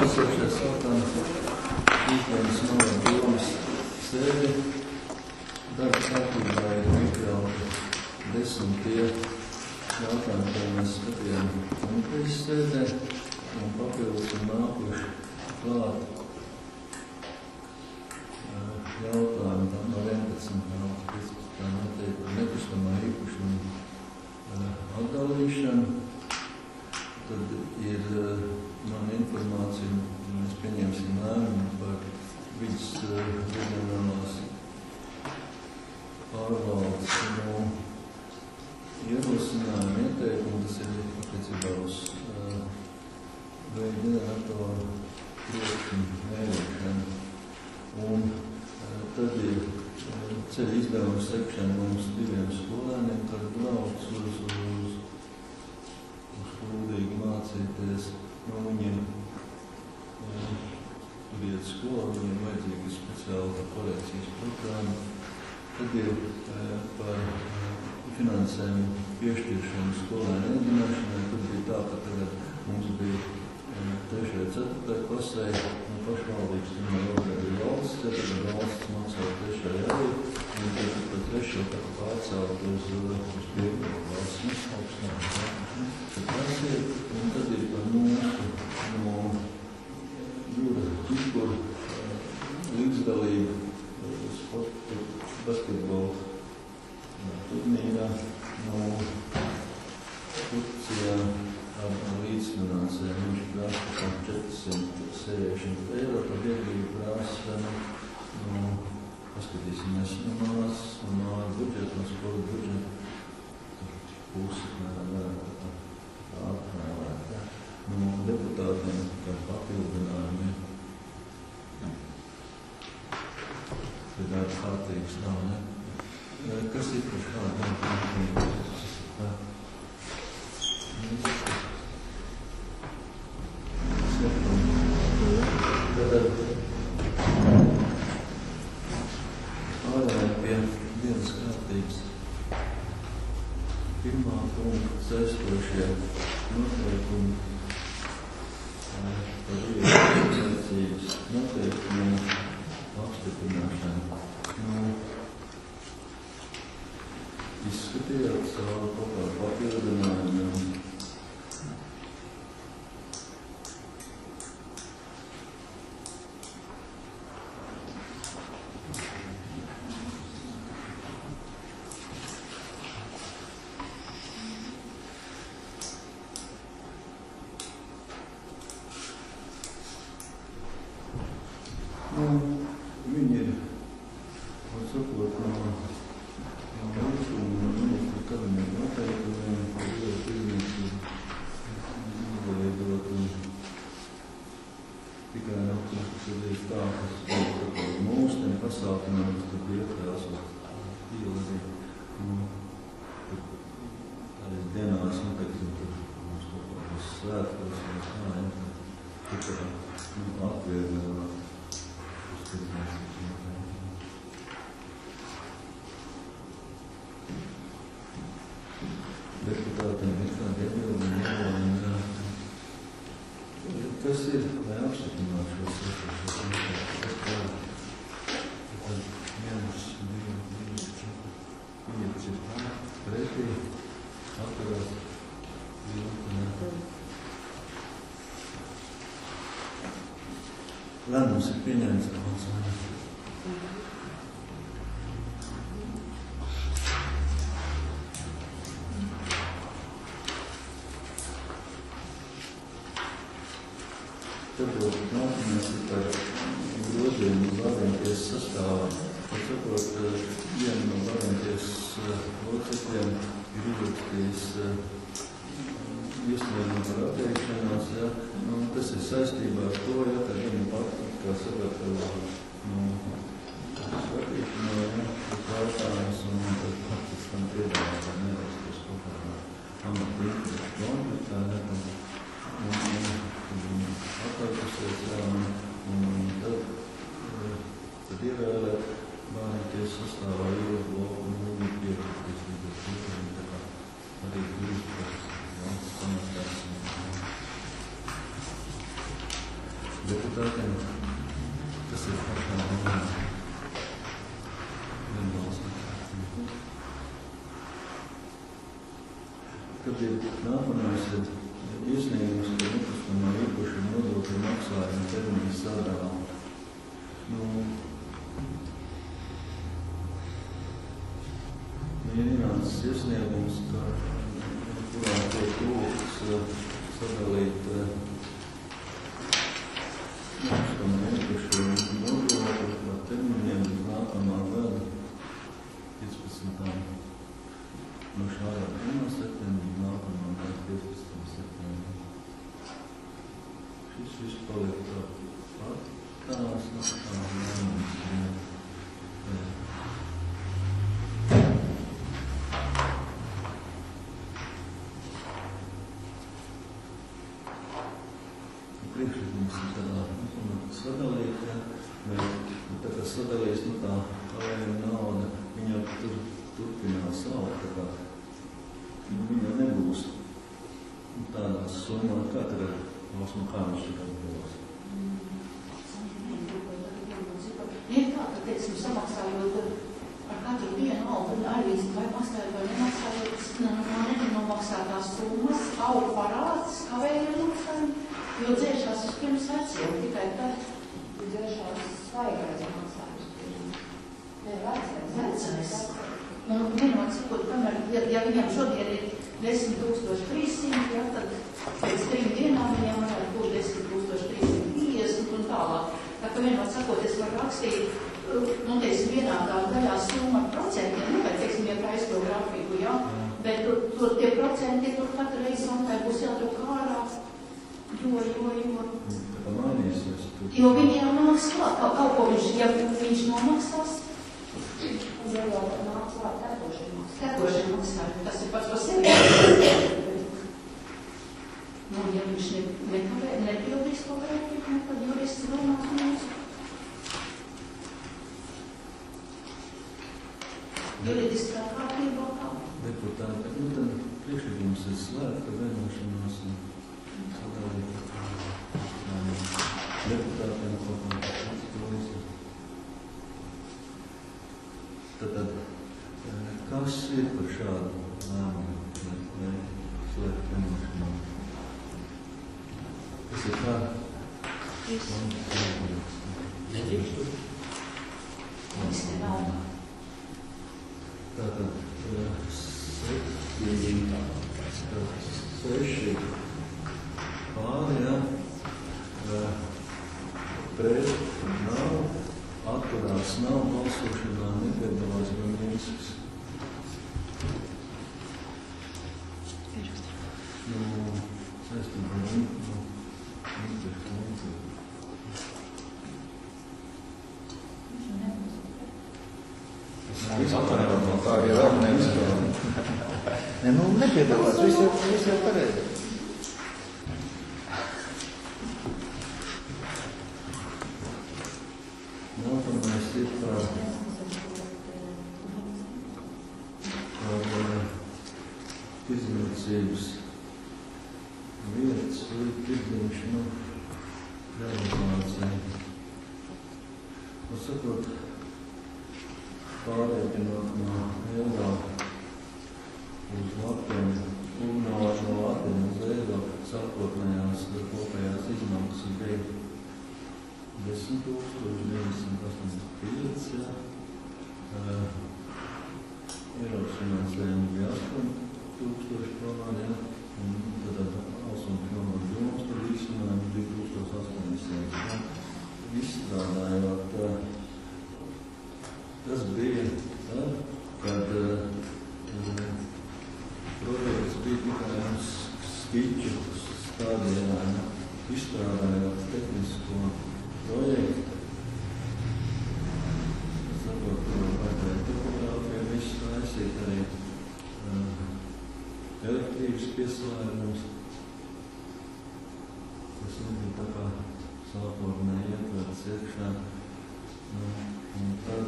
Klātesošie sākam šīsdienas novada domas sēdi. Darba kārtībā ir iekļauti 10 jautājumi, ko mēs skatījām komitejas sēdē, un papildus ir nākuši klāt jautājumi no 11 noteikti par nekustamā īpašuma atdalīšanu. Tad ir man informācija, mēs pieņemsim lēmumu par vidas reģionālās pārvaldes ierosinājumu ieteikumu, tas ir attiecībā uz veidu ģeneratoru priekšņu veidošanu. Un tad ir ceļu izdevumu sekšana mums 2 skolēniem, kad brauc uz kuldīgi mācīties. Viņiem tur iet skolā, viņiem vajadzīga speciāla korekcijas programma. Tad ir par finansējumu piešķiršanu skolēnu iedibināšanai. Tur bija tā, ka tagad mums bija 3. un 4. klasē pašvaldības, tomēr ir valsts, tad valsts maksā 3. arī, un tad par 3. pārcelt uz 1. valsts augstāku. Tas ir, un tad ir par mūsu no jūra izkuru līdzdalību sporta basketbola turnīrā no Turcijā ar līdzfinansējumu. Viņš prasa par 460 eiro, par biedrību prasa, paskatīsimies no budžeta, no sporta budžeta, pusi atvēlēta. No deputātiem par papildinājumiem. Tad tāds kārtīgs nav, ne? Kas ir par šādiem papildinājumiem? Pārējām pie dienas kārtības. Pirmā punkta saistošie noteikumi par vietas noteikumu apstiprināšanu. Izskatījāt savu kaut kā papildinājumu. Viņi ir, atsakot, no ministra kabineta noteikumiem, par pilnīgi izveidot un tikai tur ir tā, kas mūsteni pasākumiem, kas tur bija iekļāsot pīlari. Arī dienās, kad tur mums kaut kādas svētkos un tā, tikai atvieglināt. Deputātiem ir kādi iebildumi, kas ir, lai apstiprināt šos kas tādu? Tad 1, 2, 3, 4, 5 ir pretī, atturās, lēmums ir pieņemts, Tad nākamais ir par grozījumu uz vadīties sastāvā. Atsakot, viena no vadīties locekļiem ir izrakstījis iesniegumu par atteikšanās. Tas ir saistībā ar to, ka viņa pati kā sagatavo skatīšanai, jautājums un tad pats tam piedāvā nevēsties kaut kādā amata konfliktā, atkārtusies, un tad ievēlēt vadīties sastāvā Jūras bloku un viņi piekritīs līdz ar citiem, tā kā arī grūst par valsts samatās. deputātiem, kas ir pašā domā. Tad ir nākamais iesniegums, ka nekustamā īpašuma nodokļu maksājuma termiņa sadalā. Ir ienācis iesniegums, kurā tiek lūgts sadalīt nekustamā īpašuma nodokļu par termiņiem uz nākamā gada 15. No šā gada 1. septembra nākamā gada 15. septembra. Šis viss paliek tās priekšlikums ir tādā sadalīt, bet tā kā sadalīs, tā kalējuma nauda, viņa tur turpinās savu, tā kā viņa nebūs tādā summā, kā tagad valsts un kā viņš tagad būs. Ir tā, ka, teiksim, samaksājot ar katru vienu algu, arī vai maksājot vai nemaksājot, nenomaksātās summas, aug parāds, kavējumi maksājumi, jo dzēšās vispirms veciem, tikai tad. Dzēšās svaigais maksājums. Ne, Vecais. Un vienot sakot, kamēr, ja viņam šodien ir 10,300, ja, tad pēc 3 dienām viņam varētu būt 10,350 un tālāk. Tā kā vienot sakot, es varu rakstīt, teiksim, vienādā daļā summa ar procentiem, vai, teiksim, ja aizto grafiku, ja, bet tie procenti tur katru reizi bankai būs jādruk ārā, jo. Tā kā mainīsies. Jo viņi jau nāks klāt, kaut ko viņš nomaksās. Un jau nāk klāt Tetošana maksājumi, tas ir pats par sevi. Ja viņš nepildīs to grāfiku, tad jurists runās mums. Juridiskā kārtībā kā? Deputāti, tad priekšlikums ir slēgta vienošanās un sadalīt deputātiem kopā. Tad, kas ir par šādu lēmumu, lai slēgt vienošanās? Kas ir kā? Nedrīkstu. Mums te nav. Tātad, 6 pāri, pret nav, atturās nav, balsošanā nepiedalās Gaminskis. Saistībā Tā ir vēl nevis. Nepiedalās, viss jau pareizi. Nākamais ir par izniecības vietas vai tirdzniecību realizāciju. Sakot, pārreikinot no eiro uz latiem, un no latiem uz eiro sākotnējās kopējās izmaksas bija 10,985, Eiropas finansējumi bija 8,000 kronām, un tad Alsuma kronām domas par izsinājumu 2,800. Izstrādājot, tas bija tad, kad projekts bija tikai skiču stādījā, izstrādājot tehnisko projektu. Sakot, vajadzēja topogrāfiju visu taisīt arī elektrības pieslēgums. Tas nebija tā kā sākotnēji ietverts iekšā. Un tad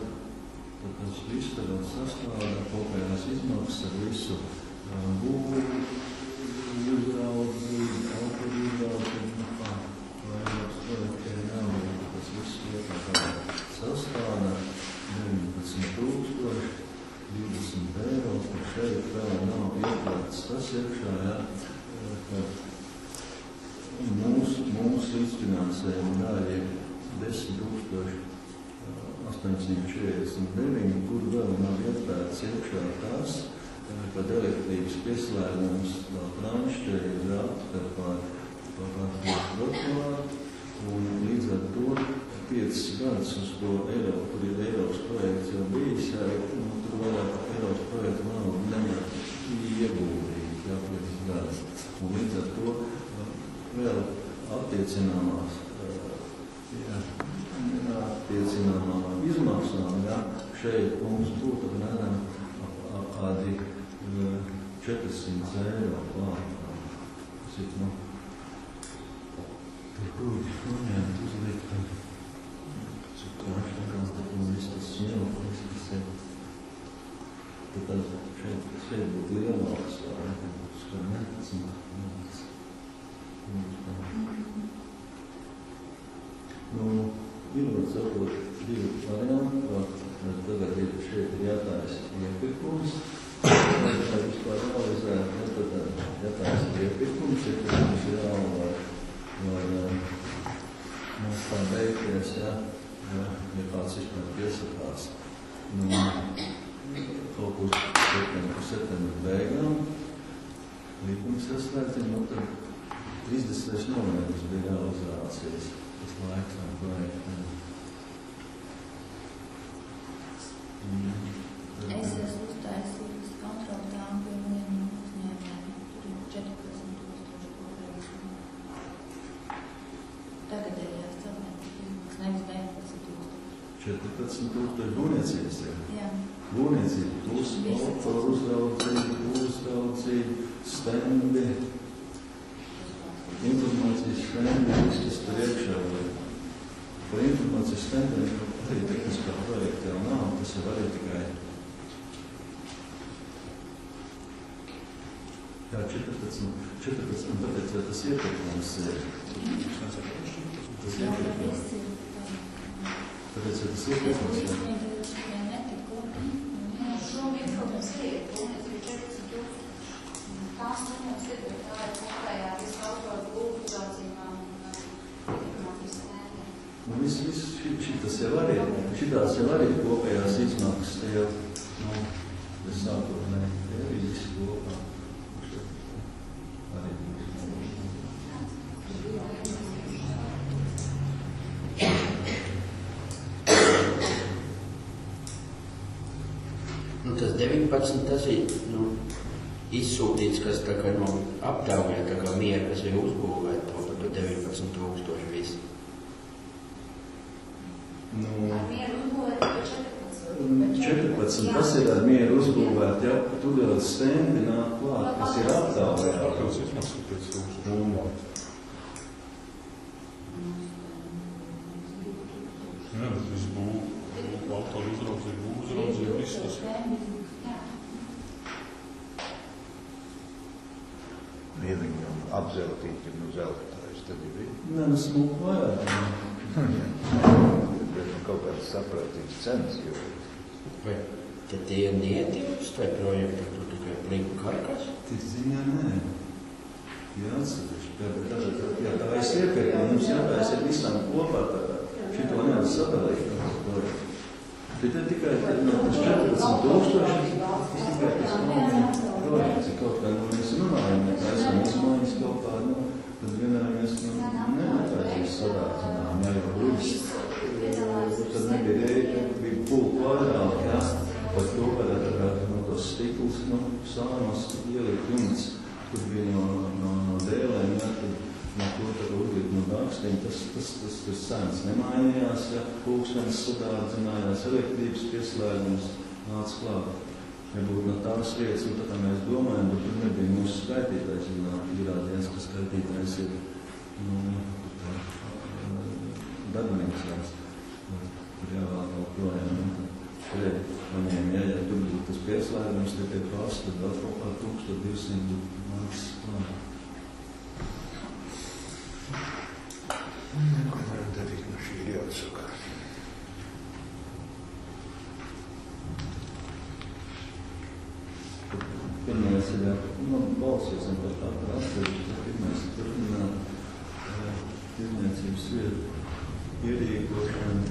tas viss tagad sastāda kopējās izmaksas ar visu būvu, uzraudzību, autoru uzraudzību, vai Eiropas projektiem. līdzfinansējuma daļa ir 10,849, kur vēl nav ietverts iekšā tas, kad elektrības pieslēgums no Kranšķa ir atkarpāt trotuāru, un līdz ar to 5 gadus uz to Eiropu, kur ir Eiropas projekts jau bijis, tur vairāk Eiropas projektu nav ieguldīt, 5 gadus. Un līdz ar to vēl attiecināmām izmaksām, šeit mums būtu apmēram kādi 400 eiro klāt. Tas ir, tur kūģi noņemt, uzlikt, cik krāšņākās, un viss tas smilk, viss tas ir. Tad šeit būtu lielāks, skar necināts. Ir, var sakot, 2 varianti, tagad šeit ir jātājas iepirkums, lai vispār realizētu, tad jātājas iepirkums, iepirkums ir jāvar mums tā beigties, ja kāds vispār piesakās. Kaut kur septembra beigām likums saslēdzina, tad 30. novembris bija realizācijas. Tas laiks nav projektiem. Es esmu uztaisījis kontraktām pie vieniem uzņēmējiem. Tur ir 14,000 kopējās. Tagadējās celtniecības, nevis 19,000. 14,000 būvniecības ir. Jā. Būvniecība, plus autoru uzraudzība, stendi, informācijas stendi, viss, kas tur iekšā vai. Par informācijas stendiem arī tehniskā projekta jau nav, tas jau arī tikai 14, tāpēc tas iepirkums ir. Tas iepirkums. Tāpēc tas iepirkums ir. Šobrīd, protams, ir 14,000. Tās mums ir, tā ir kopējā visu autoru būtu uzraudzībā un informācijas stēdi. Viss šitās jau arī kopējās izmaksas, te jau, es sākotnēji, te arī viss kopā. Arī Tas 19, tas ir izsūtīts, kas tā kā aptaujā, tā kā miera, kas ir uzbūvēt to par to 19,000 visu. Mieru uzbūvēt par 14, tas ir ar mieru uzbūvēt, ja tur vēl stendi nāk klāt, kas ir aptaujā. Jā, bet viss autoru uzraudzību, viss tas. Ja viņi jau apzeltīti no zeltājas, tad ir viņi. Nē, smūk vairāk. Bet kaut kāds saprātīgs cenas jau. Vai tad tie neietilpst vai projektā, tur tikai plīku karkas? Tik ziņā nē. Jāatsevišķi. Ja tā es iepirku, mums jāpēc ir visām kopā tādā. Šito nevar sadalīt. Bet ir tikai tas 14,000, tikai tas projekts ir kaut kā, mēs runājam, mēs esam izmaiņas kaut kā, tad vienmēr mēs nevarēsim sadācināt, ja jau būs, tad nebija rēķi, bija pulku vairāk, ja, par to varētu no tos stiklus, sānos ielikt jumts, kur bija no dēlēm, ja, tad no to tad uzlikt no dākstīm, tas cenas nemainījās, ja, pulkstenis sadārdzinājās, elektrības pieslēgums nāc klāt. Ja būtu no tās vietas, un tā mēs domājam, bet tur nebija mūsu skaitītājs, izrādījās, ka skaitītājs ir darbinieks, tur jāvēl kaut projām. Viņiem, ja tur būtu tas pieslēgums, te pie klāsts, tad vēl kaut kā 1200 nāks klāt. Ko varam darīt no šī jāatsaka? Pirmais ir, balsosim par tādu atsevišķi, pirmais ir turpināt tirdzniecības vietu ierīkošanu,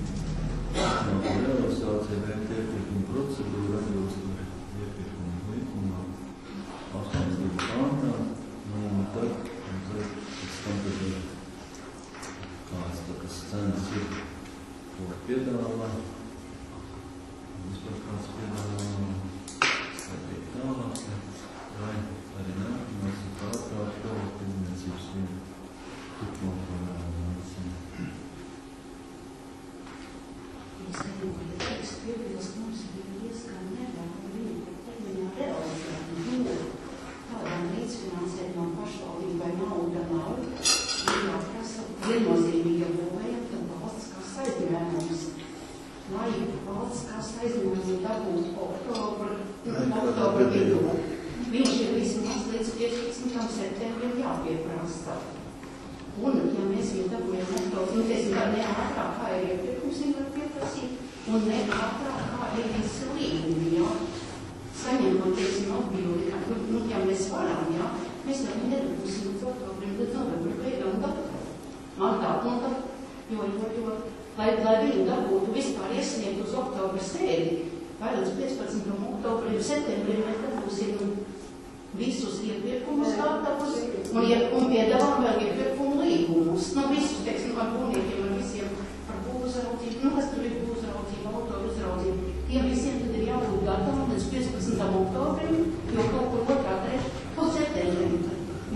no realizācija veikt iepirkuma procedūru atbilstoši iepirkuma likumā 8. pāntā, un tad pēc tam kāds tas cenas ir, ko piedāvā, vispār kāds piedāvā, vai tālāk, vai arī nākamais ir pārtraukt to tirdzniecības vietu. Es nezinu, ka teksts piebilst mums bija diezgan nevēl viņu termiņā realizēt, jo tādām līdzfinansējumām pašvaldībai nauda nav, ir jāprasa viennozīmīgi būvējam, tad valsts kā aizņēmums. Lai valsts kā aizņēmums dabūt oktobra vidū. Viņš ir vismaz līdz 15. septembrim jāpieprasa. Un, ja mēs viņu dabūjam oktobra, ne ātrāk, kā ir iepirkums, viņi var pieprasīt, un ne ātrāk, kā ir visi līgumi, jā. Saņemot, teiksim, atbildi, ja mēs varam, jā, mēs jau nedabūsim līdz oktobrim, līdz novembra beigām gatavot. Ātrāk, un tad, jo, lai viņu dabūtu vispār iesniegt uz oktobra sēdi, vai līdz 15. oktobrim, septembrim mēs dabūsim visus iepirkumus gatavus un piedāvām vēl iepirkumu līgumus. Visus, teiksim, ar būvniekiem, ar visiem, ar būvuzraudzību, kas tur ir būvuzraudzība, autoru uzraudzība. Tiem visiem tad ir jābūt gatavam līdz 15. oktobrim, jo kaut kur 2. septembrim,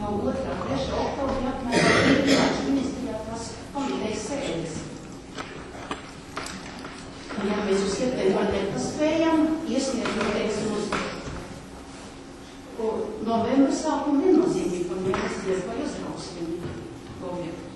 jau 2. 3. oktobrim apmēram ir finanšu ministrijā tās komitejas sēdes. Un ja mēs uz septembru nepaspējam, iesniegt, teiksim, uz novembra sākumu nenozīmīgi, ka mēs diezgan uzraustam objektu.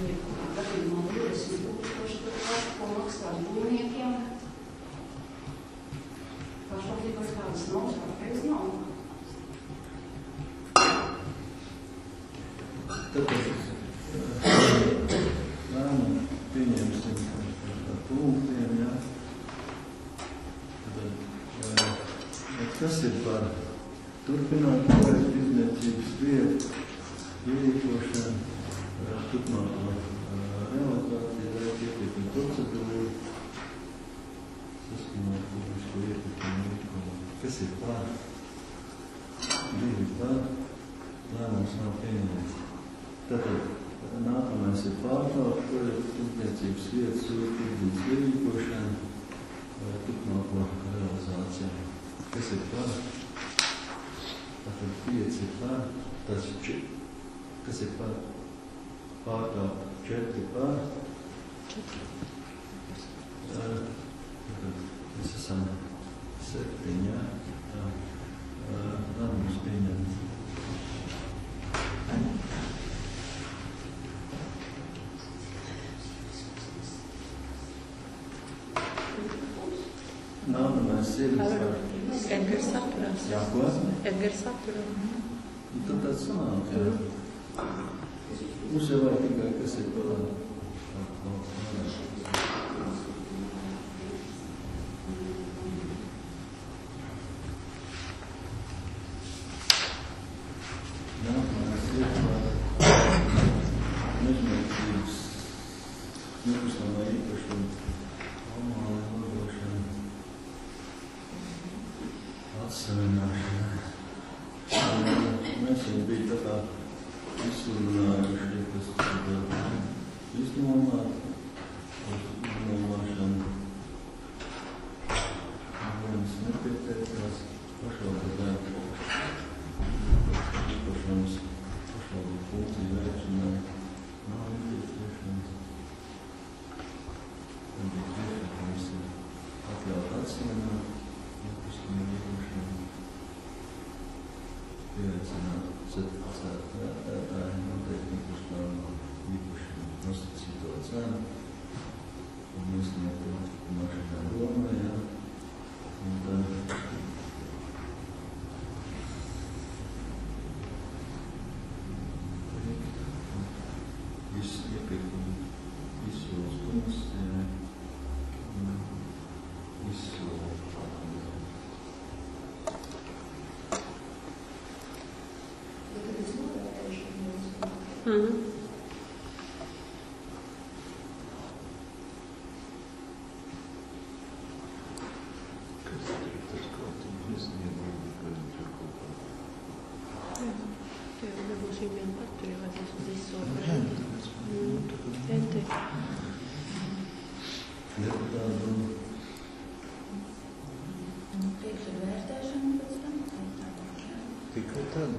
Kurā gadījumā 20,000 ko maksāt būvniekiem, pašvaldībai tādas nav, kāpēc nav. Tāpēc lēmumu pieņemsim ar punktiem, jā. Tad, kas ir par turpināt projektu tirdzniecības vietu, ierīkošanu, turpmāko realizāciju, vai iepirkuma procedūru, saskanot publisko iepirkumu likumu. Kas ir par? 2 par, lēmums nav pieņemts. Tātad nākamais ir pārtraukt projektu tirdzniecības vietas tirdzniecības ierīkošana, turpmāko realizāciju. Kas ir par? Tātad 5 ir par, tas ir kas ir par? Pārtraukt 4 par. Mēs esam 7, jā. Lēmums pieņemts. Nākamais ir Edgars atturās. Jā, ko? Edgars atturās. Tad tāds sanāk, jā. Mums jau vajag tikai, kas ir par. Nākamais ir par mežniecības nekustamā īpašuma atsavināšana. Mēs jau bija tā kā izsludinājuši, kas izdomāšanu. Viens nepieteicās pašvaldībai īpašums pašvaldību funkciju veikšanai nav nepieciešams. Tad bija priekšlikums atļaut atsavināt nekustamā īpašumu. Pieaicināt certificētu vērtētāju noteikti nekustamā īpašumu nosacīto cenu un iesniegt to mašinā domā, jā. Un tad iepirkumu izsoles komisijai visu. Mhm. Kas tur ir tas kaut kas, es nevaru, ka viņi tur kaut kā. Tev nebūs viņa vien pat, tur jau vajadzēs uz izsotu. Jā, tāpēc, Tenti. Deputātu Priekš ir vērtēšana pēc tam. tikai tad.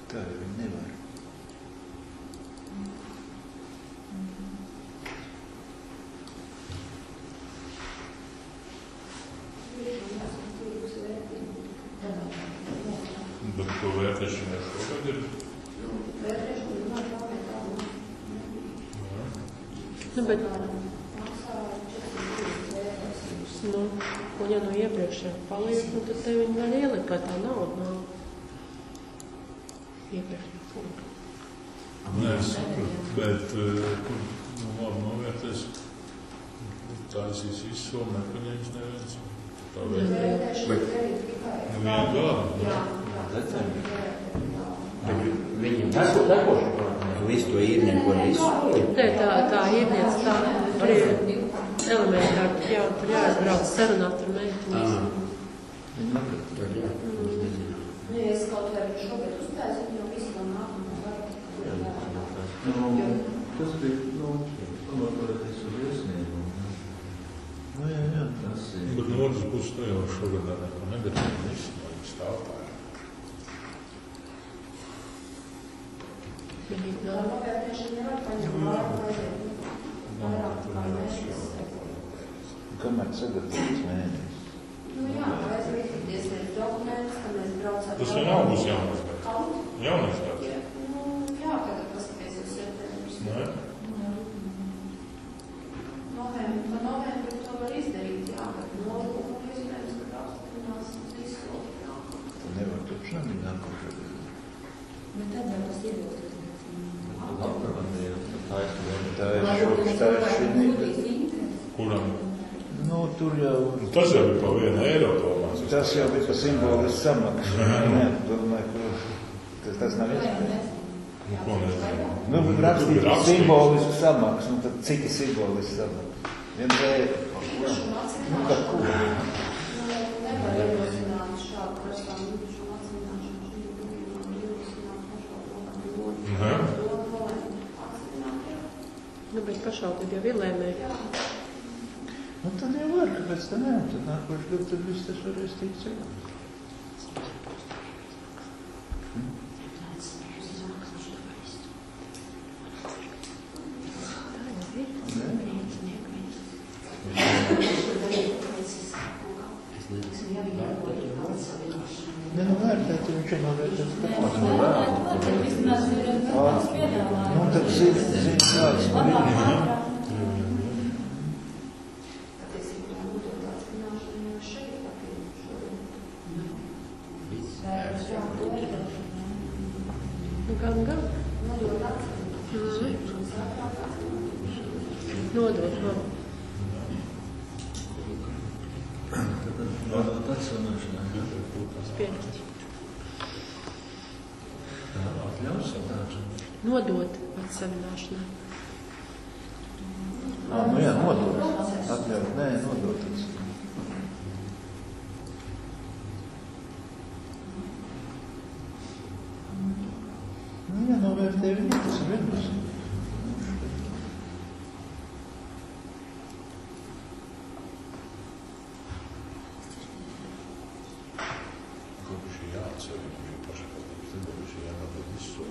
Tā jau viņi nevar. Bet to vērtēšana šogad ir. Nu, bet, nu, un ja no iepriekšējā paliek, nu, tad te viņi var ielikt, lai tā nauda nav. Iepriekšējā punktu. Nē, es saprotu, bet nu, labi novērtēs. Taisīs visu, nepaņems neviens. Tā vērtēs. Nu, vienu gadu. decembrī. Viņam tas ir tekoši. Visu to īrnieku var izsolīt. Nē, tā īrniec, tā arī elementāri, jā, tur jāizbrauc sarunāt ar meitiņas. Viņi neprot. Tad jā, es nezinu. Ja es kaut vai šogad uzstāju, tad jau visu vēl nākamā gada. Tas bija, pamatojoties uz iesniegumu. Nu, jā. Tas ir. Bet no otras puses to jau šogad neko nedarīt. Viss no viņa stāv tā. Viņi Tā nav. novērtēšana nevar paņemt vairāk kā mēnesis. Kamēr sagatavots mēnesis. Nu jā, vajadzēja iesniegt dokumentus, ka mēs braucām. Tas jau nav būs jaunais gads. Kaut? Jaunais gads. Nu, jā, tagad paskaties uz septembrus. Nē? Pa novembri to var izdarīt, jā, bet nolikumu iespējams, ka apstiprinās visu. Tu nevar taču nebija nākošā gada. Bet tad jau tas iebilst. Tā ir šī. Kuram? Nu, tur jau. Tas jau bija pa 1 eiro domās. Tas jau bija pa simbolisku samaksu. Nē, domāju, ka tas nav iespējams. Nu, ko nezinu. Nu, rakstīt simbolisku samaksu, nu tad cik ir simbolisku samaksu? Vienreiz. Nu, par ko? Nevar ierosināt šādu prasām līdzu atzināšanu. Šī gadījumā ierosināt pašvaldību Nu, bet pašvaldība jau ir lēmēja. Nu, tad jau var, kāpēc tā nē, tad nākošu gadu tad viss tas varēs tikt ceļā. Ne, nu vērtēt, viņš ir novērtēts. Nu, tad zini kāds par viņu. Nu, gan. Nodot, man. Tad nodot atsilnošanai. Spieņķi. Atļaus? Nodot atsavināšanai. Nu jā, nodot. Atļaut, nē, nodot. Nu jā, novērtē viņu, tas ir vienas. Kopš jāatcer, ka bija pašvaldības, tad kopš jānodot visu.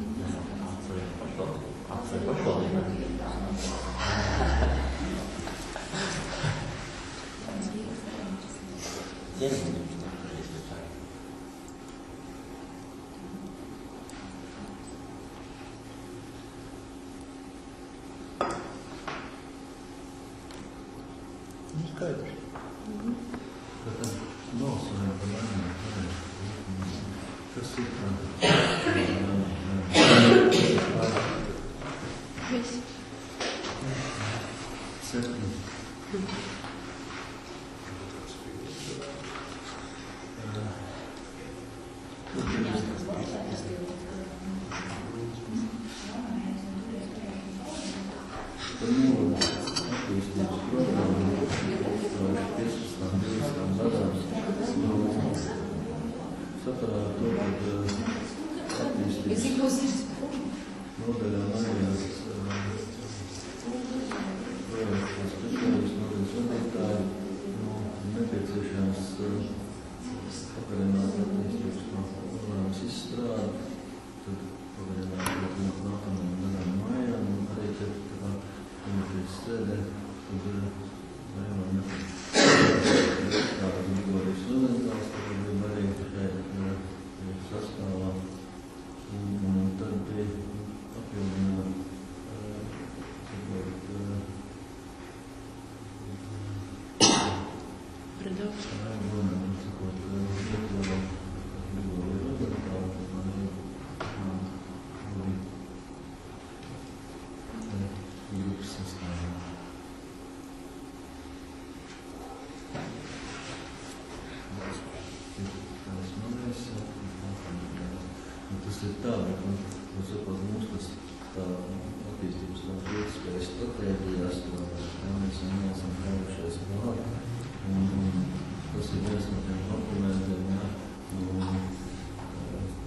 Nu, skaidrs. Tad balsojam par lēmumu. Kas ir tā? Viss. 7. Attīstības programma 2015. gadam sakarā ar to, ka attīstības nodaļā mainījās projekta speciālistu nodaļas vadītāji, nepieciešams pagarināt attīstības programmas izstrādi, tad pagarināt nākamajam gadam mājām, un arī tad komitejas sēdē, tad vairāk tāda Grigorijas Rozentāls, tad arī šeit sastāvā, un tad bija papildināt tas ir tā, bet mums sakot, mums tas tā attīstības līdzspējas stratēģijās, mēs neesam kājušies klāt, un tas ir viens no tiem dokumentiem,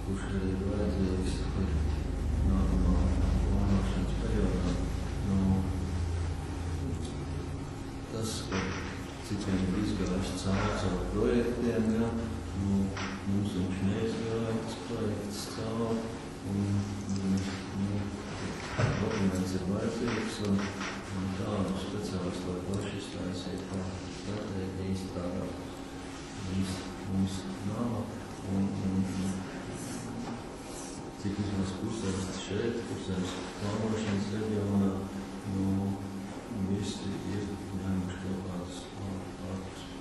kurš arī ir vajadzīgs nākamā plānošanas periodā. Tas, ka cik vien ir izgājuši caur projektiem, mums viņš neizgāja tas projekts caur, un dokuments ir vajadzīgs, un tādu speciālistu var paši iztaisīt, kā stratēģija izstrādāt. Mums nav, un cik vismaz pusēs šeit, pusēs plānošanas reģionā, visi ir ņēmuši kaut kādus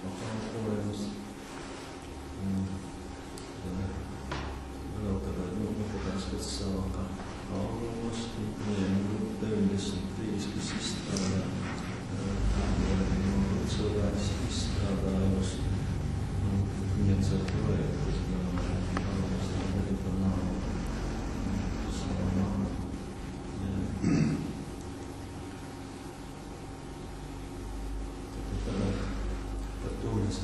pakalpojumus. Vēl tāpēc pēc savā algos, 93, kas izstrādā, cilvēks izstrādājus, viņiem caur projektus, arī par nāvu. Par to mēs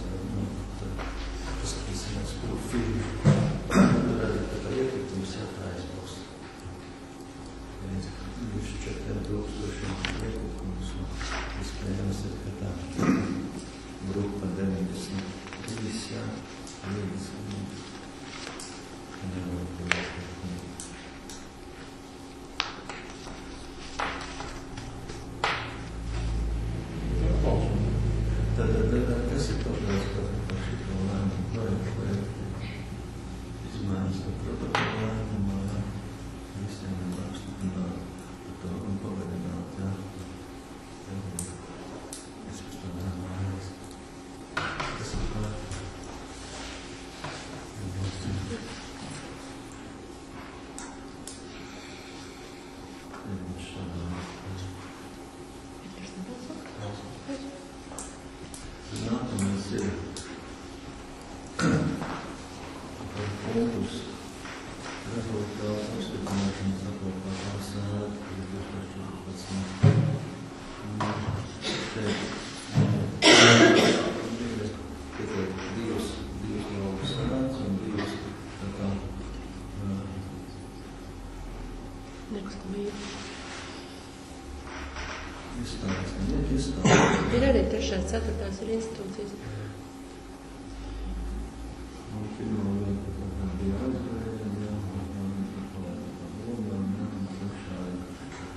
paskatīsimies profilu. Tur arī tā iekritums jātaisnos. 24,000 iekritums. Vispējams ir, ka tā grupa 93, jā, līdz kas ir pašās par šito lēmumu projektu? Izmēnes par protokolu lēmumā, visiem ir apstiprināt par to un pagarināt, jā. Es pēc to lēmumā. Kas ir pār? Nākamais ir par punktus rezultātu apstiprināšanas apkalpātās sēdi 2014. Šeit ir divas lauku sēdes un divas tā kā izstādes, neiet izstādes. Ir arī 3. 4. ir institūcijas. Un pirmā lieta, tad bija aizgājēja, un par logām, un trešā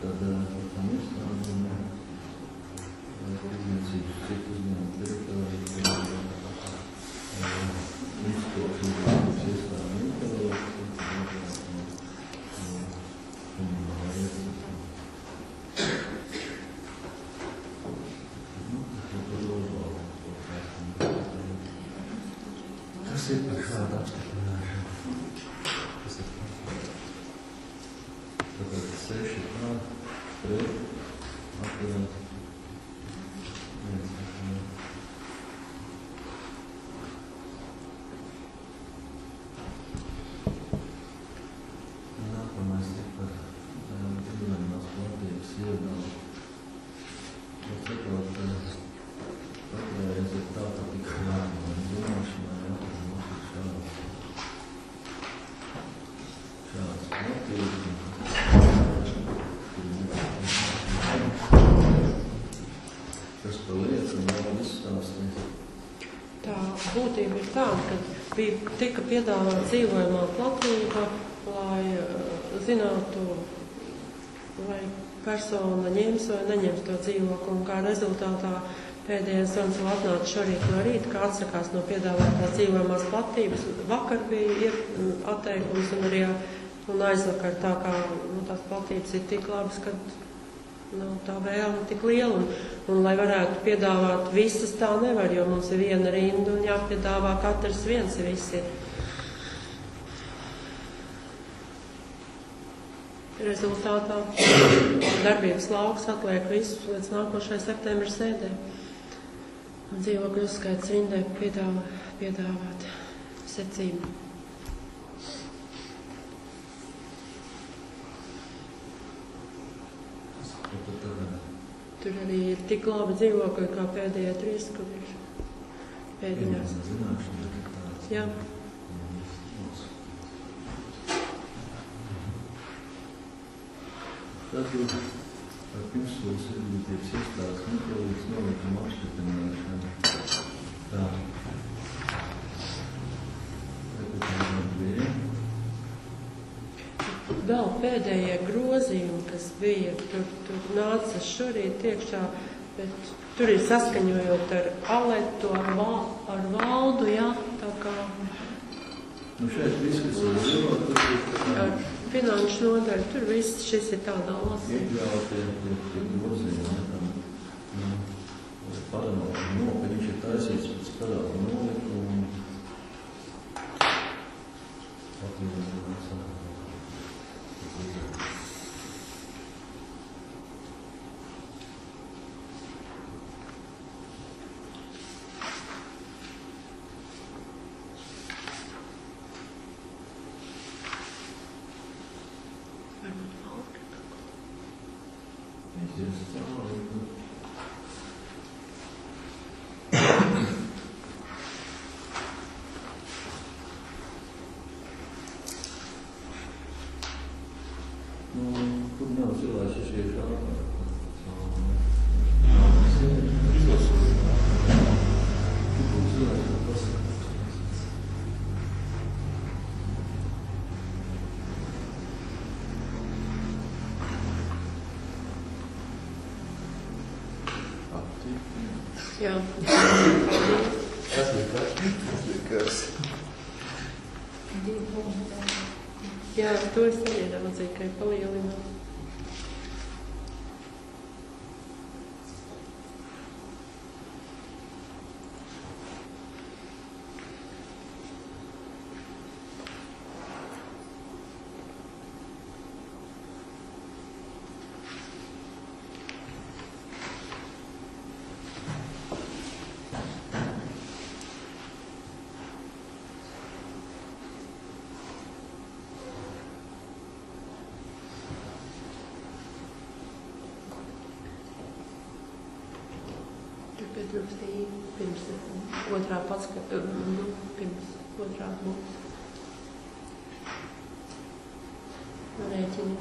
tad tam izstādēm, izniecības citu uzņēmumu teritoriju, institūcijas iestādi intervijas, kas ir par šādu apstiprināšanu? Kas ir par? Tātad 6 pār, pret, atturēt, 1. vēl izstāstīt. Tā būtība ir tāda, ka tika piedāvāta dzīvojamā platība, lai zinātu, vai persona ņems vai neņems to dzīvokli, un kā rezultātā pēdējais zvans vēl atnāca šorīt no rīta, kā atsakās no piedāvātās dzīvojamās platības. Vakar bija atteikums un aizvakar tā kā tās platības ir tik labas, ka tā vēlme tik liela, un lai varētu piedāvāt visas tā nevar, jo mums ir viena rinda un jāpiedāvā katrs viens visi. Rezultātā darbības lauks atliek visu līdz nākošai septembra sēdē. Un dzīvokļu uzskaits rindē piedāvāt secību. Tur arī ir tik labi dzīvokļi, kā pēdējie 3, kur ir pēdējās. Jā. Tātad par pirmsskolas izglītības iestādes metodikas nolikuma apstiprināšanu. Tā. Vēl pēdējie grozījumi, kas bija, tur nāca šorīt iekšā, bet tur ir saskaņojot ar Aletu, ar Valdu, jā, tā kā. Šeit viss, kas ir dzīvot, ar finanšu nodaļu, tur viss šis ir tādā lasījumā. Iekļautie grozījumi, paranoju, ka viņš ir taisīts pēc parādu nolikumu. Kur nav cilvēks iešķieš ātrāk? Jā. Tas nekas. Jā, to es arī raudzīju, ka ir palielināt. Pietrūkstīja pirms otrā pats, pirms otrā būs. Rēķini.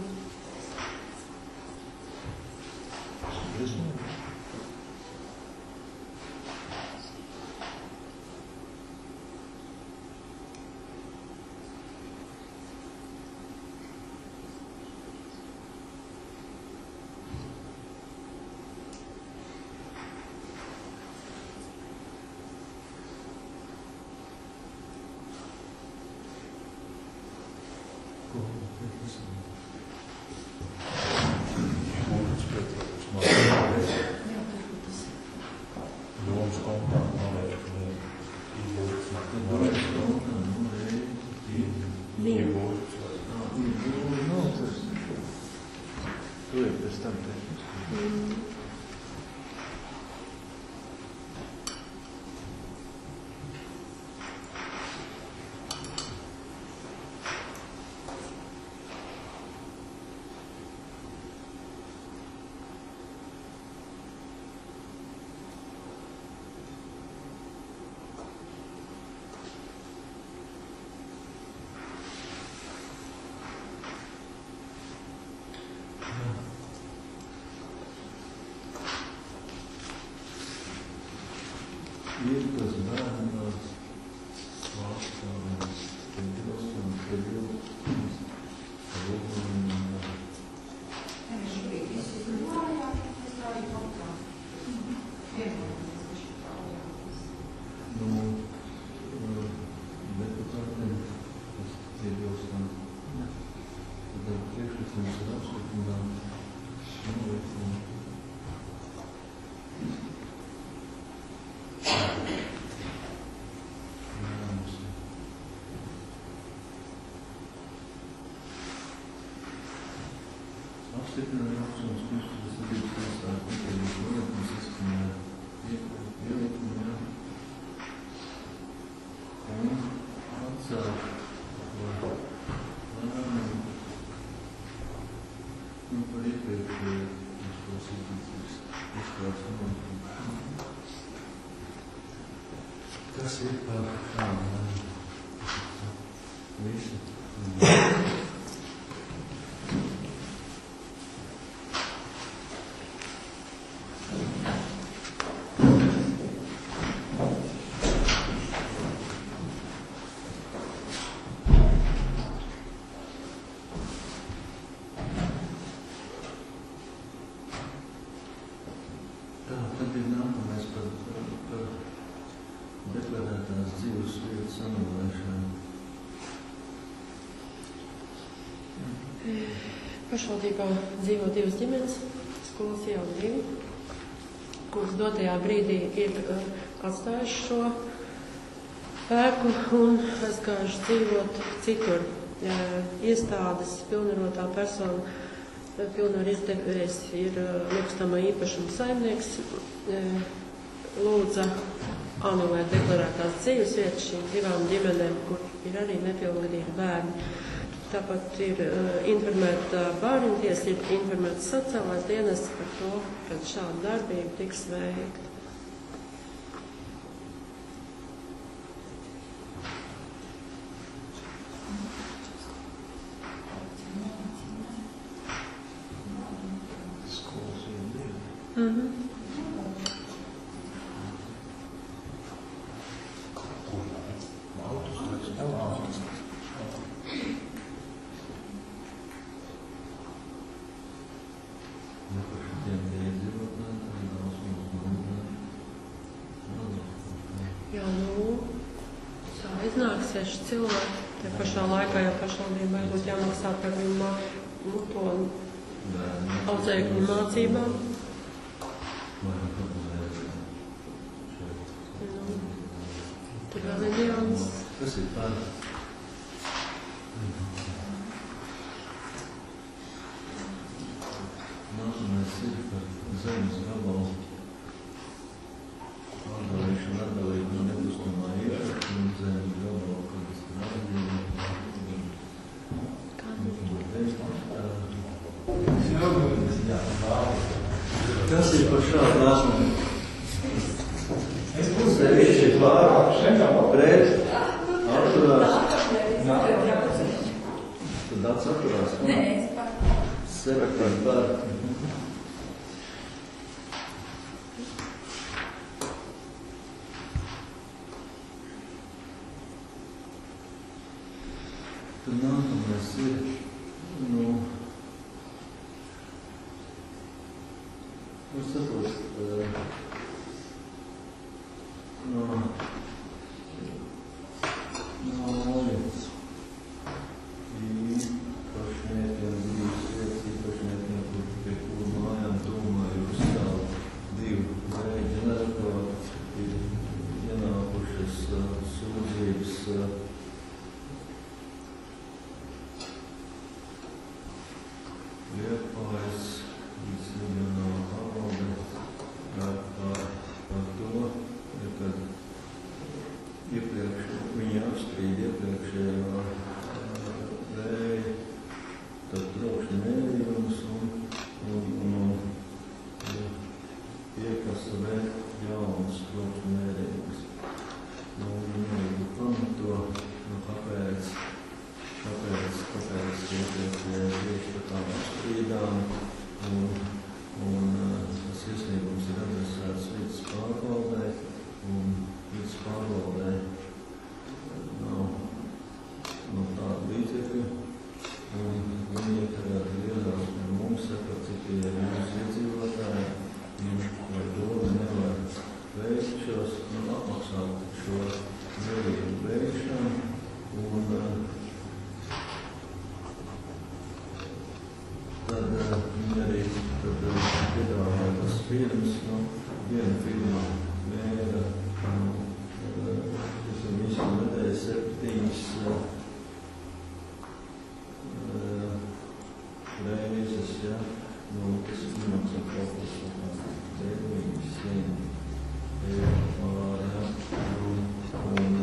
ir tas bērnās vārdstāvēs, kad pilsons, kad ilgums, kad ilgums. Viņš šobrīd visu runājā, es tādu paktā. Nu, deputātiem, kas iebilstam, tad priekšlikums ir apstiprināt. Apstiprinājums un Kristus sadības tiesā konkrētas lietnes izskanē ielikumā un atcelt lēmumu un par iepriekšēju izklausītības izklāstu. Tas ir par šādu lēmumu. Visi. Tad ir nākamais par deklarētās dzīves vietas anulēšanu. Pašvaldībā dzīvo 2 ģimenes, skolas jau 2, kuras dotajā brīdī ir atstājuši šo ēku un aizgājuši dzīvot citur. Iestādes pilnvarotā persona, pilnvar izdevējs ir nekustamā īpašuma saimnieks, lūdza anulēt deklarētās dzīves vietas šīm 2 ģimenēm, kur ir arī nepilngadīgi bērni. Tāpat ir informēta bērntiesa, ir informēta sociālais dienests par to, ka šāda darbība tiks veikta. Skolas ir 2. Jā, tā iznāk 6 cilvēki. Te pašā laikā jau pašvaldībai būtu jāmaksā par viņu to audzēkņu mācībām. Tur vēl ir jauns. Tas ir par nākamais ir par zemes gabalu pārdalīšanu atdalīt no nekustamā īpašuma zemes gabalu, kad es kas ir par šādu lēmumu? Sevišķi pār, pret, atturās. Tad atturās. Nē, es par. 7 par. Tad nākamais ir, saprast, īpašniekiem dzīves vietas, īpašniekiem, pie kuru mājām domāju uzstāv 2 ģeneratoru, ir ienākušas sūdzības Liepājas reģionālā pavalde par to, kad vēlētos apmaksāt šo mērījumu veikšanu un tad viņi arī piedāvāja tas filmas, viena filma mēra, kas ir visu nedēļu 7 reizes, ja, tas ir maksā kaut kas 900 eiro, un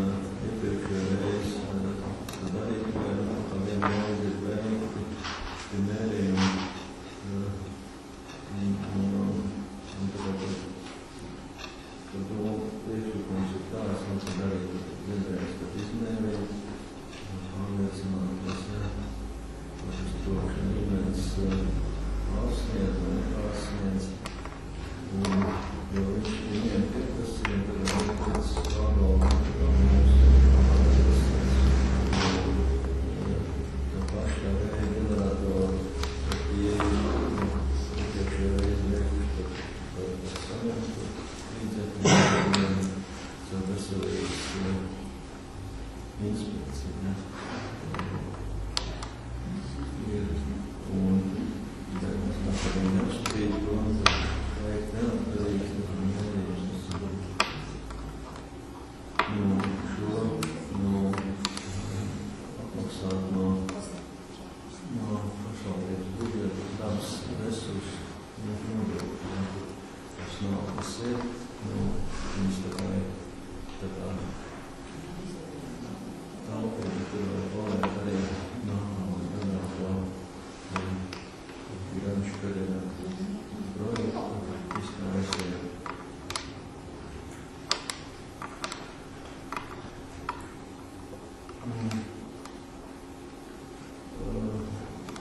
iepriekšējā reize, tad arī tikai kā viena reize ir veikti mērījumi, un tad priekšlikums ir tāds, un tad arī vienreiz tad izmērīt, pārliecināties, ja, ka šis trokšņa līmenis pārsniedz vai nepārsniedz, un jo viņiem pieprasījumi, tad arī pēc pārvalda, kā mūsu tā pašā vēja ģeneratori, iepriekšējā reizi veikuši par saņemtu līdzekļiem, caur veselības inspekciju, ja. Un mēs nākamajā neuzspīd to, vajag neatkarīgs, neatkarīgs, šo apmaksāt no pašvaldības budžeta dabas resursu nodokļu. Tas nav, kas ir, viņas tā kā taupība, kur var paliek arī nākamā gadā to Granču karjerā projektu izkrāsēja.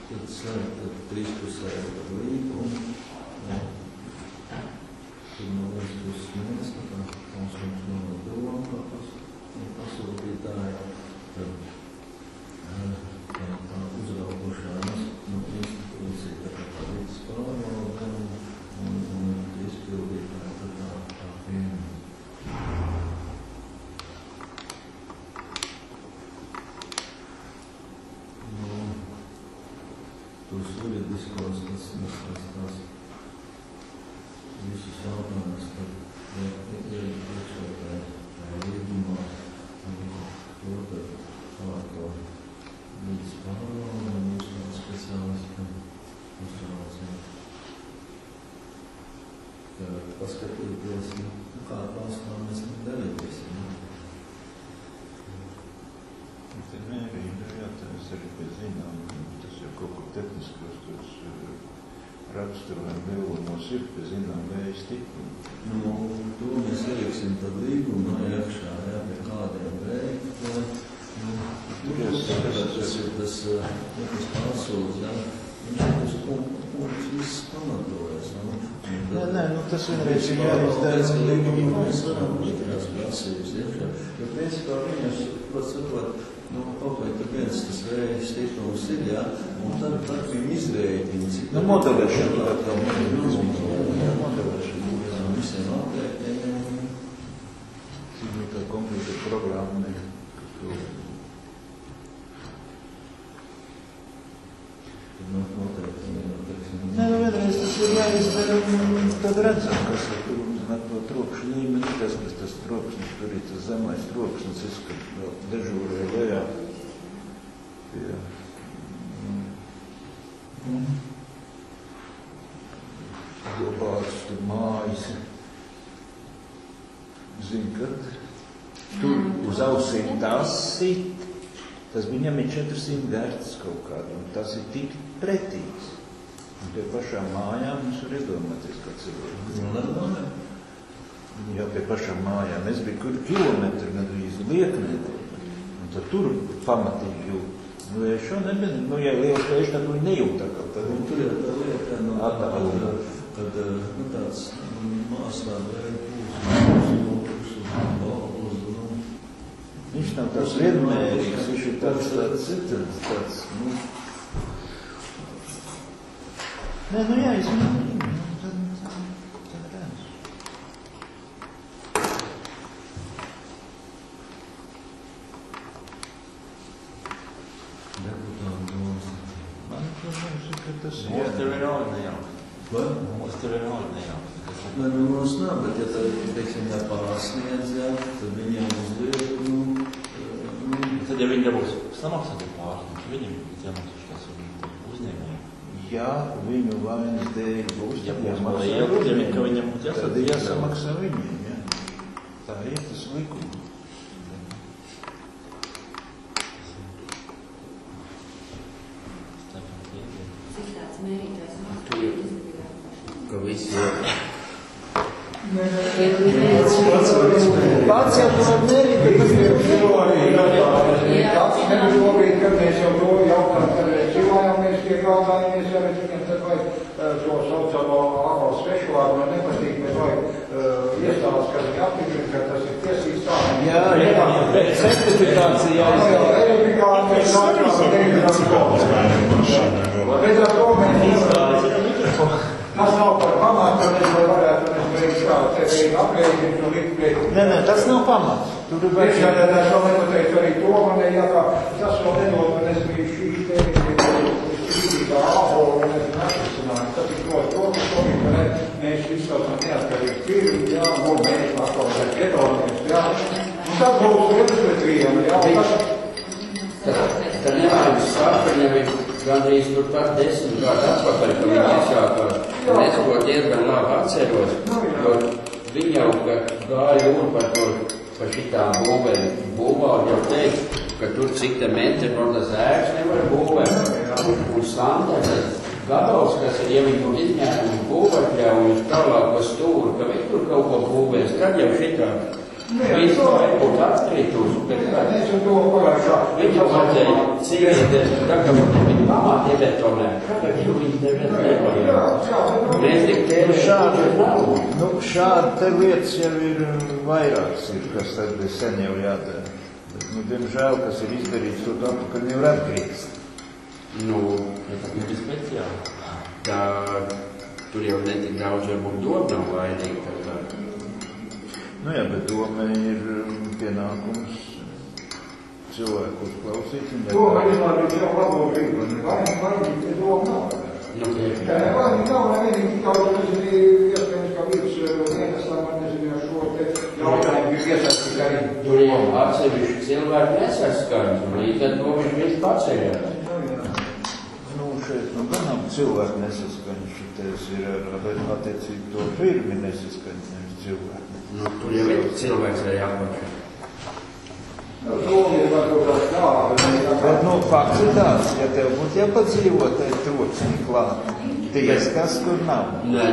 Tad slēgta trīspusēja līguma. Tur no vienas puses mēs, tā mums no doma pasūtītāji, tad tā uzraugošās institūcija, tā kā līdz pārvalde un izpildītāji, tad tā firma. Tos juridiskos, tas visus jautājumus, tad iekšētāji līgumā, to tad pārto līdz pārvalde un uzrauc speciālistam uzraucēt. Paskatīties, kā valstā mēs darīsim. Te mērība, jā, tas arī pēc zinām, tas jau kaut kur tehniskos tos raksturojumu vēlumos ir pēc zinām vēja stipri. To mēs ieliksim tad līgumā iekšā, jā, pie kādiem veikt. Tas ir tas pārsūdz, jā. Viņš ir tas punkts viss pamatojas. Nē, tas vienreiz ir jāizdara līgumā. Mēs varam likās prasības iekšā. Jo principā viņas, pat sakot, kaut vai tad viens tas vējas stiprums ir, jā, un tad viņi izrēķina, cik... Modelēšana. Visiem apētiem. Cik tā kompjūtera programma ir. Nē, vienreiz tas ir jāizdara, un tad redzam, kas ir tur uzzināt to trokšņu līmeni, kas tas trokšņs, tur ir tas zemais trokšņs, izskat vēl dežūrē lejā pie globāls tur mājas. Zin, kad tur uz ausīm tas sit, tas viņam ir 400 vērts kaut kādu, un tas ir tik pretīgs. Un pie pašām mājām mums var iedomāties, kā cilvēki. Jā, pie pašām mājām. Es biju kur kilometri gandrīz lieknē, un tad tur pamatīgi jūt. Ja šo nebija, ja liels pēš, tad viņi nejūt tā kā. Tur ir tā lieta, kad tāds māslā vēja pūs, viņš nav tāds vienmērīgs, viņš ir tāds Nē, jā, es viņu tad redzu. tas ir. Mums tur ir rādi nejaukt. Ko? Mums tur ir rādi nejaukt. Nē, nu mums nav, bet ja tad, teiksim, ja pārsniedz, jā, tad viņiem uzliek, Tad, ja viņi dabūs samaksāt pārsniedz, viņiem jāmaksā tas uzņēmējiem. Ja viņu vainas dēļ būs, Ja tad būs jāmaksā liela, ka viņam tad jāsamaksā viņiem, jā. Tā ir tas likums. Cik tāds mērītājs mākslinieks? Ka visi Pats jau to mērīt, bet tas ir tāds nebija šobrīd, kad mēs jau to jautājām, kad cilvējamies pie kārdājamies, ja mēs viņam tad vajag to saucamo ārvalsts svešvārdu, man nepatīk, bet vajag iestādes, kas ir aptikrīt, ka tas ir tiesīgs tā. Jā, bet certifikācija jāizdara. Līdz ar to mēs tas nav par pamatu, un es varētu beigts kā tevi aprēķināt un likt pret. Nē, tas nav pamats. Tur ir vajag. Priekšādētājs vēl nepateikt arī to, man jākā, tas vēl nedod, un es biju šīs tevis, kā ābolu, un es neatrisināju. Tas ir to, ka šobrīd, ka mēs izsaucam neatkarīgi tīrīgi, jā, un mēs atkal piedalāmies, jā. Un tas būs viens pret vienu, jā. Tad nevajag sākt, ja viņi gandrīz tur pat 10 gadu atpakaļ, ka viņi iesākās. Un es to diezgan labi atceros, jo viņi jau gāja runa par to, par šitām būvām, jau teikt, ka tur cik te metri no tas ēks nevar būvēt. Un standarts gabals, kas ir, ja viņi tur izņēmumu būvēt jau uz tālāko stūru, ka viņi tur kaut ko būvēs, tad jau šitā viss būtu atkrītūs. Mēs jau to pagājušā. Viņi jau vajadzēja cīnīties, tagad viņi pamāt iebetonē, kāpēc viņi nebetonē. Mēs tik tēri šādi nav. Nu, šādi te lietas jau ir vairākas, kas tad sen jau jādara. Bet, diemžēl, kas ir izdarīts, to atpakaļ nevar atgriezt. Nu, ja tā ir speciāli. Tā, tur jau netik daudz, varbūt doma nav vainīga. Nu jā, bet doma ir pienākums cilvēku uzklausīt. Doma izmārīt jau labo gribu. Vainīgi doma nav. Vainīgi nav, nevienīgi tik daudz, nezinu, iespējams, ka līdz vienasam, nezinu, šo te jautājumu ir iesaistīt arī. Tur jau atsevišķi cilvēki nesaskaņas, un līdz ar to viņš viss paceļās. Nu, šeit, gan nav cilvēku nesaskaņas, šitais ir ar attiecīgi to firmi nesaskaņas, nevis cilvēku. Nu, tur jau ir cilvēks arī apakšā. Bet, fakts ir tāds, ja tev būtu jāpadzīvot, tai trociņi klāt. Ties, kas tur nav. Nē,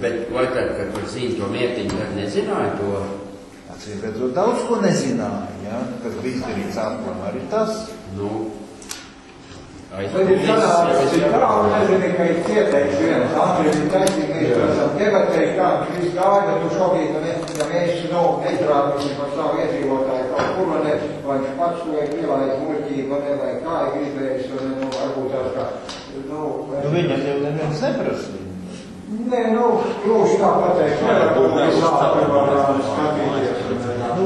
bet vai tad, kad par zini to mietiņu, tad nezināja to? Acīm redzot, daudz ko nezināja, ja? Kas bija izdarīts aplam, arī tas. Nu, Bet ir sanācis, ja tā, un nezinu, ka ir cieteikts viens, Andrija ir taisnīgi, mēs esam debatēji, kā viss gāja, bet tu šobrīd, ja mēs neizrādīsim par savu iedzīvotāju kaut kur, vai viņš pats to ir pielājis muļķīgi, vai kā ir gribējis, varbūt tās kā, Viņam jau neviens neprasīja. Nē, gluži tā pateikt,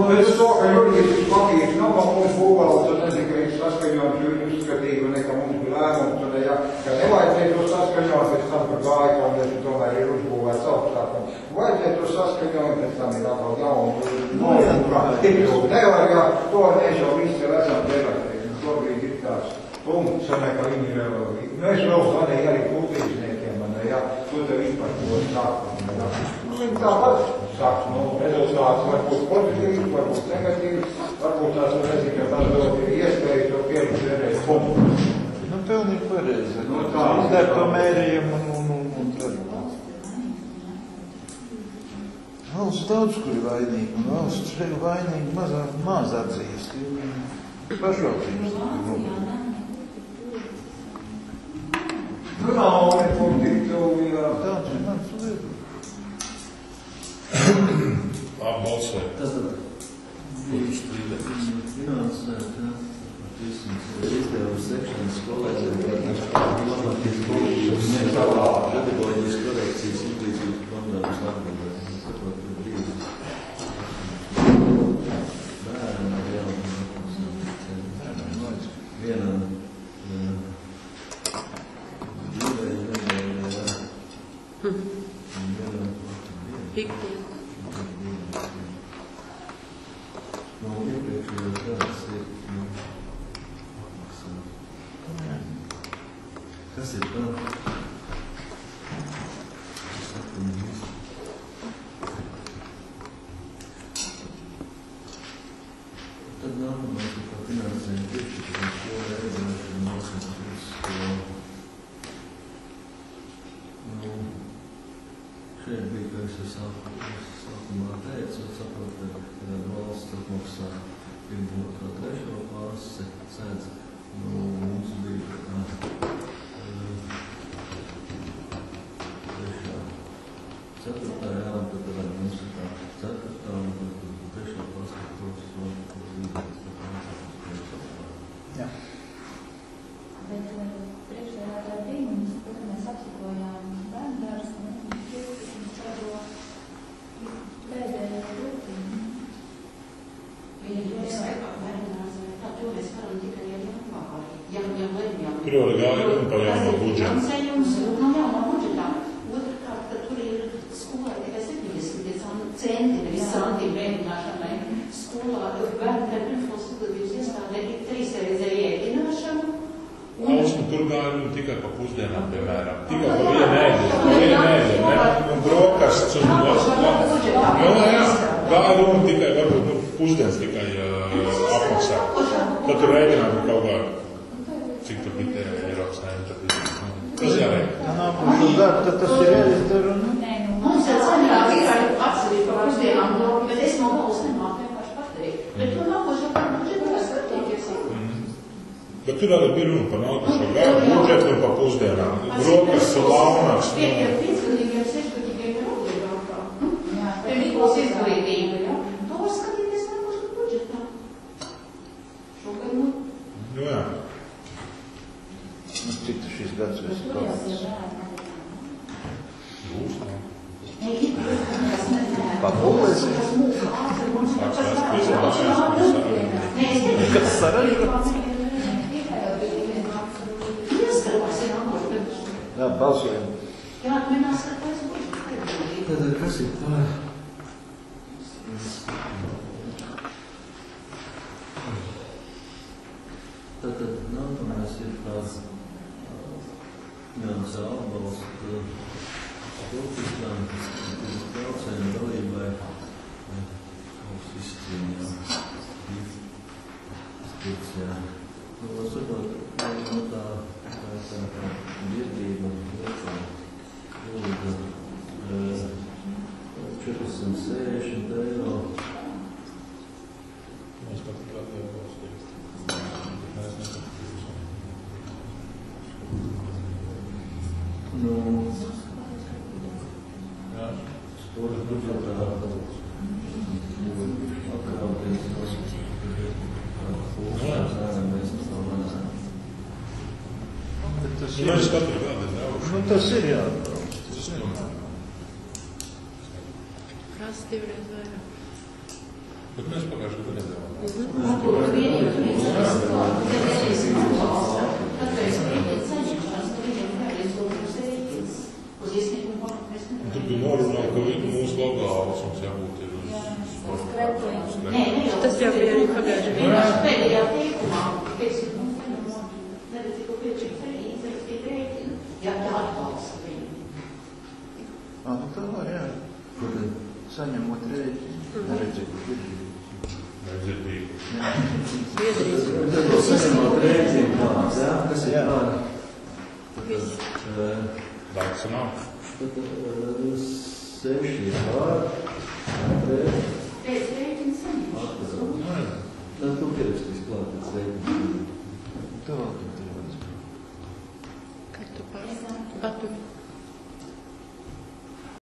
bet uz to, ka juridisks papīrs nav pa mums būvēl, tad nezinu, ka viņš saskaņojums juridiski uzskatīja, ne, ka mums bija lēmums, tad, ja, ka nevajadzēja to saskaņot, pēc tam, kad gāja, ka mēs tomēr ir uzbūvēts augstākam. Vajadzēja to saskaņot, pēc tam ir atkal jaunu. Nevar, jā, to mēs jau visi jau esam debatēji. Šobrīd ir tāds punkts, ka viņi ir, mēs vēl zvanēja arī kultīzniekiem, jā, to te vispār to sākam. Viņi tāpat sāks, rezultāts varbūt pozitīvs, varbūt negatīvs, varbūt tās nezinu, ka tas vēl ir iespēja to pierīt vienreiz punktu. Pilnīgi pareizi. Izdara to mērījumu un tad. Valsts daudz, kur ir vainīgi, un valsts šeit vainīgi maz atzīst. Pašvaldības. Nav nekur tiktu, jā. Tāds ir mans lietu. Balsot. Tas tad būs finansēt, jā. Izdevumu sekšanas kolēģiem, labākais kolēģis, pedagoģijas korekcijas izglītības programmas atbildēt. Bērni jau viena dzīvē Ikdiena. No, iepriekšējos gados ir, kas ir tā? Tad nākamais ir par finansējumu piešķiršanu skolu reizināšanu mācības skolu. Nu, šeit bija, ka es sākumā teicu, saprotu, ka valsts atmaksā 1, 2, 3 klasi sēdz. Nu, mums bija ceturtajā, un tad mums ir tā ceturtā, un tad trešā klasa, kurš Jā. Bet priekšējā tā brīdī mēs apsakojām bērnu dārstu, un mēs 15 gadu pēdējā grupī. Tur jau ir gājumi par jauno budžetu. Finansējums nav jauno budžetā. Otrkārt, ka tur ir skolā tikai 70 centi, nevis santīm rēķināšanai. Skolā bērnu pirmskolas izglītības iestādē ir 3-reizēja ēdināšana. Ausma tur gājumi tikai pa pusdienām, piemēram. Tikai pa vienu ēdienu, un brokastis un jā, gājumi tikai varbūt pusdienas tikai apmaksā. Tad tur rēķināt kaut kā. Cik tur bija Eiropas saimnieki? Tas jārēķina. Tā nākošo gadu, tad tas ir jāizdara. Mums ir cenāk tikai atsevišķi par pusdienām, bet es no galvas nemāku vienkārši pateikt. Bet to nākošo gadu budžetu var skatīties. Bet tur arī bija runa par nākošo gadu budžetu un par pusdienām. Brokas, launaks. Piecgadīgiem, 6gadīgiem ir obligātā. Pie Mikulas izglītība, ja? To var skatīties nākošo budžetā. Šogad, Nu jā. Cik tu šis gads esi kāds? Būs, nē. Papulēs? Kas saražo? Jā, balsojam. Tad kas ir tā? Tad nākamais ir tās finanses atbalsta politiskām braucēju dalībai valsts izcīņā. Izcīņā. Nu, sakot, no tā biedrība ilga 460 eiro. Mēs pat gribētu balstīt. Nu, sporta budžetā atkrauties mēs nevaram. Tas ir. Mēs katru gadu daudz. Nu, tas ir jāatbrauc. Tas nevar. Prasa 2 reizes vairāk. Bet mēs pagājuši gadu nedēļām. Tur bija norunā, ka mūsu logāls mums jābūt ir uz Tas jau bija arī pagājuši gadu. Pēdējā teikumā, teiksim, neredz, ko piečīt rēķinu, ja tā atbalsta viņu. Nu tā var, jā. Kur saņemot rēķinu. Neredzēju, kur ir. nedzirdīgi. Biedrības. Tad to saņemot rēķinu plāns, jā? Kas ir plāni? Daudz sanāk. Tad 6 pār, pret, Pēc rēķina saņemšana.